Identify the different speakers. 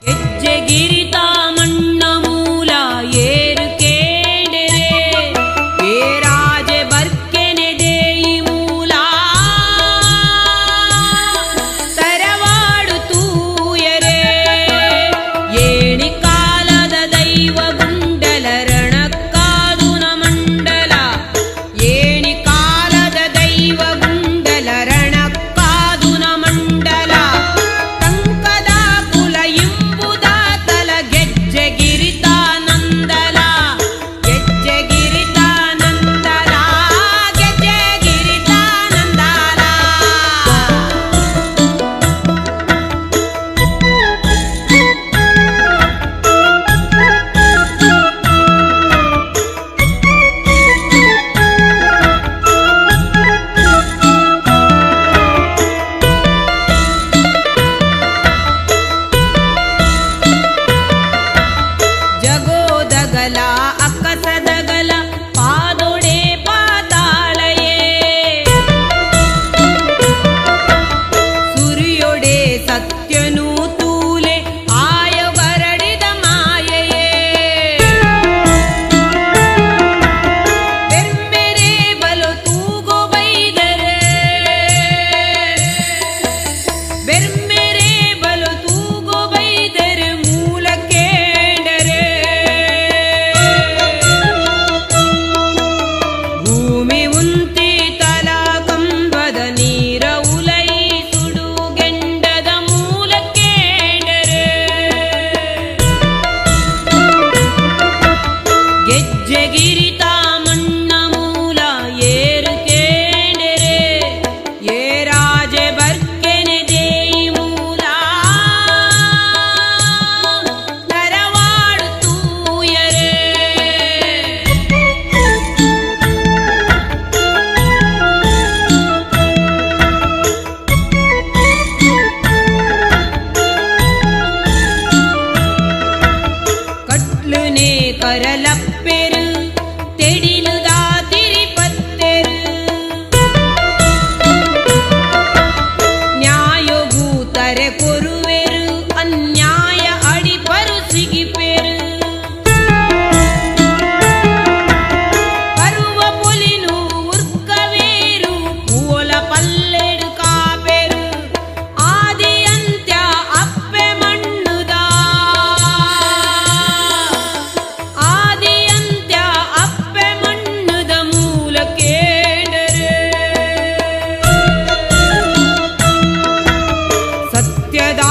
Speaker 1: ಗೆಜ್ಜೆಗಿರಿತಾ ಮಣ್ಣ ಮೂಲ ಏರು ಕೇಂಡೆರೆ ಏರಾಜೆ ಬರ್ಕೆನೆ ದೇಯಿ ಮೂಲ ತರವಾಡು ತೂಯರೆ ಏಣಿ ಕಾಲದ ದೈವ ಗುಂಡಲ ರಣಕ್ಕಾದುನ ಮಂಡಲ ಏಣಿ ಕಾಲದ ದೈವ ಗುಂಡಲ ರಣಕ್ಕಾದುನ ಮಂಡಲ ಟಂಕದ ಕುಲ ಇಂಬುದ ತಲ ಗೆಜ್ಜೆಗಿರಿತಾನಂದಲ ಗೆಜ್ಜೆಗಿರಿತಾನಂದಲ ಗೆಜ್ಜೆಗಿರಿತಾನಂದಲ ಜಗೋದಗಲ ಅಕ್ಕಸದಗಲ ಪಾದೊಡೆ ಪಾತಾಳಯೇ ಸುರಿಯೊಡೆ ಸತ್ಯನು ತೂಲೆ ಆಯೊಗರಡಿದ ಮಾಯೆಯೇ ಬೆರ್ಮೆರೆ ಬಲು ತೂಗೊ ಬೈದರೆ ಬೆರ್ಮೆರೆ ಬಲು ತೂಗೊ ಬೈದರೆ ಮೂಲ ಕೇಂಡರೆ ಭೂಮಿ ಉಂತಿ ತಲ ಕಂಬದ ನೀರ ಉಲೈ ಸುಡುಗೆಂಡದ ಮೂಲ ಕೇಂಡರೆ ಗೆಜ್ಜೆಗಿರಿತಾ ಮಣ್ಣ ಮೂಲ ಏರು ಕೇಂಡರೆ ಏರಾಜೆ ಬರ್ಕೆನೆ ದೇಯಿ ಮೂಲ ತರವಾಡು ತೂಯರೆ ಕಟ್ಲುನೆ ಕರಲಪ್ಪೆರು ತೆಡಿಲುದಾ ತಿರಿಪತ್ತೆರು ನ್ಯಾಯಭೂತರೆ ಕೊರುವೆರು ಅನ್ಯಾಯ ಅಡಿಪರು ಸಿಗಿಪೆರು ಪರುವ ಪೊಲಿನು ಉರ್ಕವೇರು ಪೂಲ ಪಲ್ಲೆಡು ಕಾಪೆರು ಆದಿ ಅಂತ್ಯ ಅಪ್ಪೆ ಮಣ್ಣುದ ಆದಿ ಅಂತ್ಯ ಅಪ್ಪೆ ಮಣ್ಣುದ ಮೂಲ ಕೇಂಡರೆ ಸತ್ಯದ